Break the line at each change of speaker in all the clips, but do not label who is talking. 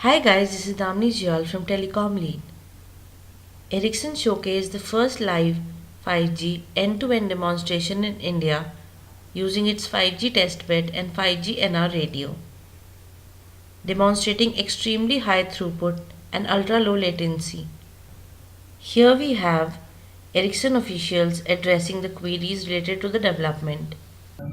Hi guys, this is Damni Jial from Telecom Lead. Ericsson showcased the first live 5G end-to-end demonstration in India using its 5G testbed and 5G NR radio, demonstrating extremely high throughput and ultra-low latency. Here we have Ericsson officials addressing the queries related to the development.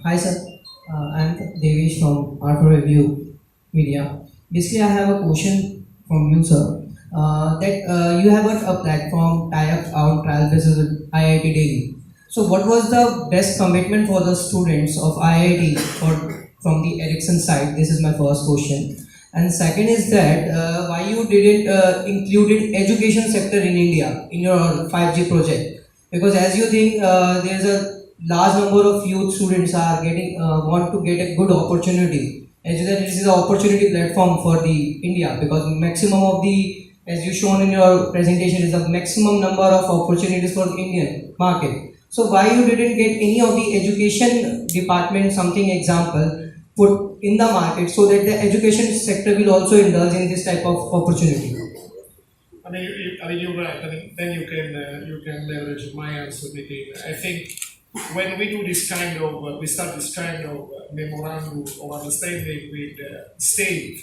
Hi sir, I'm Devesh from Art for Review Media. Basically, I have a question from you, sir. That you have got a platform tie-up on trial basis with IIT Delhi. So, what was the best commitment for the students of IIT or from the Ericsson side? This is my first question. And second is that why you didn't included education sector in India in your 5G project? Because as you think there's a large number of youth students are getting want to get a good opportunity. As you said, this is an opportunity platform for the India because maximum of the, as you shown in your presentation, is the maximum number of opportunities for the Indian market. So why you didn't get any of the education department something example put in the market so that the education sector will also indulge in this type of opportunity?
You're right. Then you can leverage my answer with it. I think when we do this kind of, we start this kind of memorandum of understanding with state,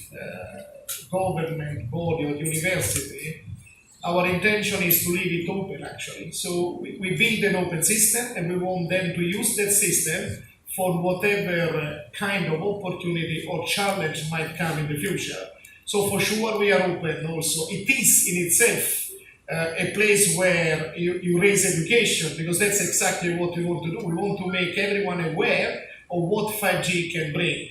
government, body, or university, our intention is to leave it open actually. So we build an open system and we want them to use that system for whatever kind of opportunity or challenge might come in the future. So for sure we are open also. It is in itself a place where you raise education because that's exactly what we want to do. We want to make everyone aware of what 5G can bring.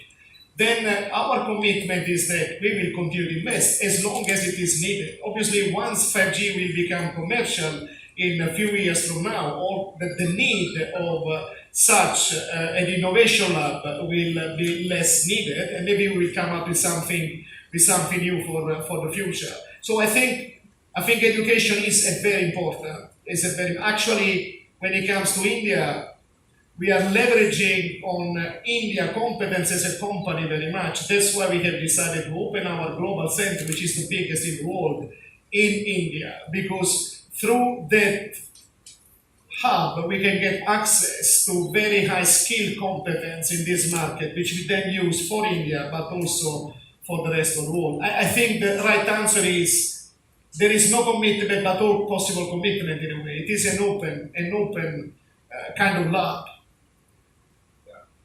Then our commitment is that we will continue to invest as long as it is needed. Obviously, once 5G will become commercial in a few years from now, all the need of such an innovation lab will be less needed, and maybe we will come up with something new for the future. So I think education is a very important. Actually, when it comes to India, we are leveraging on India competence as a company very much. That's why we have decided to open our global center, which is the biggest in the world, in India, because through that hub we can get access to very high skill competence in this market, which we then use for India, but also for the rest of the world. I think the right answer is there is no commitment, but all possible commitment in a way. It is an open kind of lab.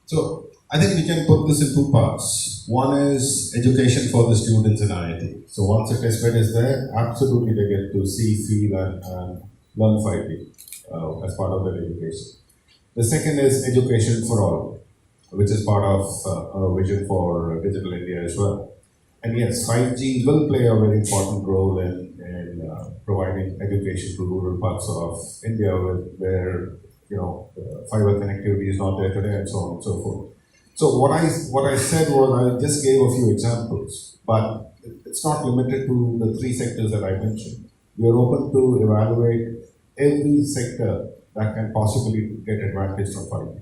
So I think we can put this in two parts. One is education for the students in IIT. So once a test bed is there, absolutely they get to see, feel, and learn 5G as part of their education. The second is education for all, which is part of our vision for Digital India as well. And yes, 5G will play a very important role in providing education to rural parts of India where fiber connectivity is not there today and so on and so forth. So what I said was I just gave a few examples, but it's not limited to the three sectors that I mentioned. We are open to evaluate every sector that can possibly get advantage from 5G.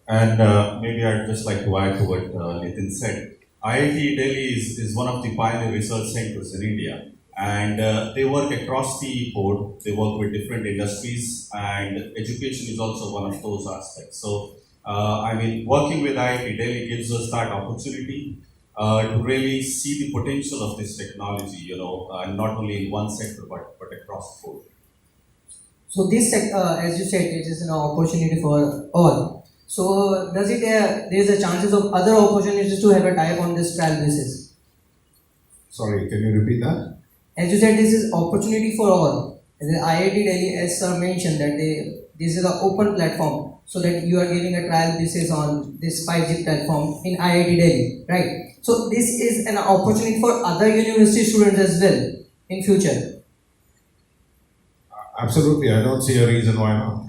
And maybe I'd just like to add to what Nitin said. IIT Delhi is one of the pioneer research centers in India, and they work across the board. They work with different industries, and education is also one of those aspects. So, working with IIT Delhi gives us that opportunity to really see the potential of this technology, not only in one sector, but across the board.
So this sector, as you said, it is an opportunity for all. So does it there is a chances of other opportunities to have a tie-up on this trial basis?
Sorry, can you repeat that?
As you said, this is opportunity for all. The IIT Delhi, as sir mentioned, that this is an open platform, so that you are giving a trial basis on this 5G platform in IIT Delhi, right? So this is an opportunity for other university students as well in future.
Absolutely, I don't see a reason why not.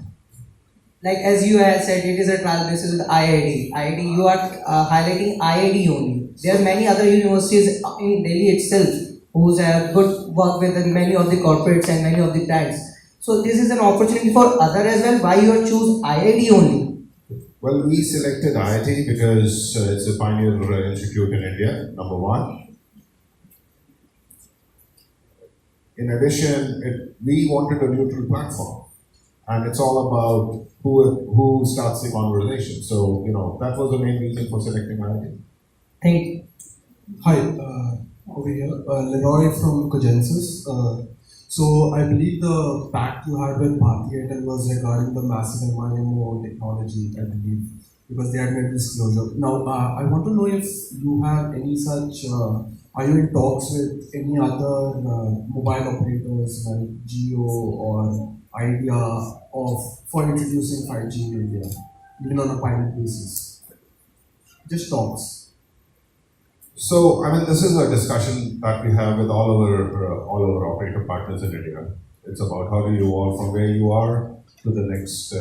Like as you had said, it is a trial basis with IIT. IIT, you are highlighting IIT only. There are many other universities in Delhi itself who have good work with many of the corporates and many of the brands. So this is an opportunity for other as well. Why you choose IIT only?
Well, we selected IIT because it's a pioneer institute in India, number one. In addition, we wanted a neutral platform, and it's all about who starts the conversation. So that was the main reason for selecting IIT.
Thank you.
Hi, over here, Leroy from Cogensis. So I believe the pact you had with Bharti Airtel was regarding the massive MIMO technology, I believe, because they had made disclosure. Now, I want to know if you have any such, are you in talks with any other mobile operators like Geo or Idea for introducing 5G in India, even on a pilot basis? Just talks.
So, this is a discussion that we have with all our operator partners in India. It's about how do you evolve from where you are to the next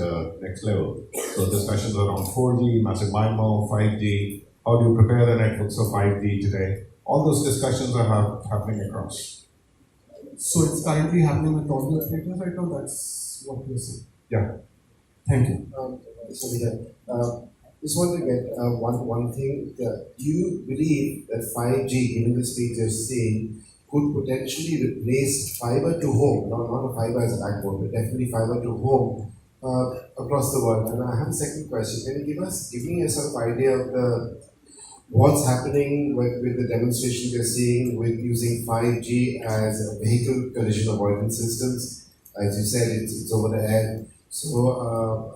level. So, discussions around 4G, massive MIMO, 5G. How do you prepare the networks for 5G today? All those discussions are happening across.
So it's currently happening with all the operators right now. That's what you're saying.
Yeah.
Thank you.
So just want to get one thing. Do you believe that 5G, given the stage you're seeing, could potentially replace fiber to home, not a fiber as a backbone, but definitely fiber to home across the world? And I have a second question. Can you give me a sort of idea of what's happening with the demonstration we're seeing with using 5G as a vehicle collision avoidance systems? As you said, it's over the air. So,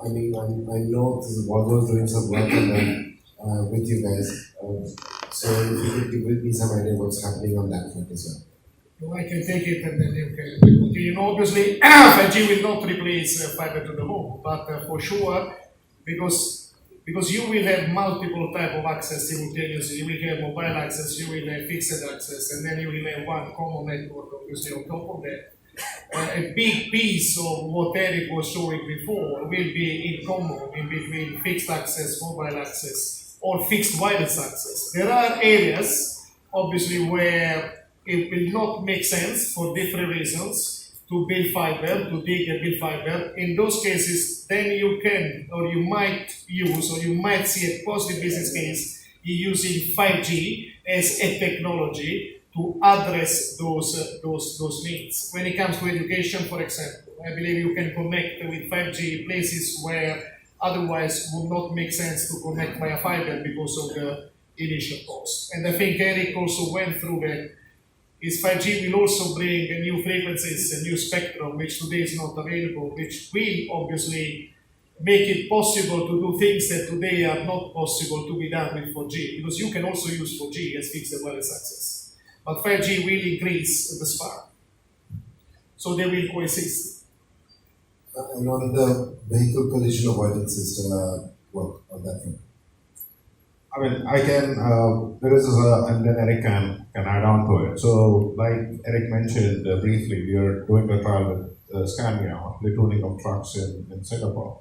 I know this is Volvo doing some work on that with you guys. So, if you could give me some idea what's happening on that front as well.
Well, I can take it and then you can. Obviously, 5G will not replace fiber to the home, but for sure, because you will have multiple type of access simultaneously. You will have mobile access, you will have fixed access, and then you will have one common network, obviously, on top of that. A big piece of what Eric was showing before will be in common in between fixed access, mobile access, or fixed wireless access. There are areas, obviously, where it will not make sense for different reasons to build fiber, to dig and build fiber. In those cases, then you can, or you might use, or you might see a positive business case in using 5G as a technology to address those needs. When it comes to education, for example, I believe you can connect with 5G places where otherwise would not make sense to connect via fiber because of the initial cost. And I think Eric also went through that. Is 5G will also bring new frequencies, a new spectrum, which today is not available, which will obviously make it possible to do things that today are not possible to be done with 4G, because you can also use 4G as fixed wireless access. But 5G will increase the spark. So they will coexist.
And on the vehicle collision avoidance system work on that front?
I can, there is and then Eric can add on to it. So, like Eric mentioned briefly, we are doing a trial with Scania, platooning of trucks in Singapore.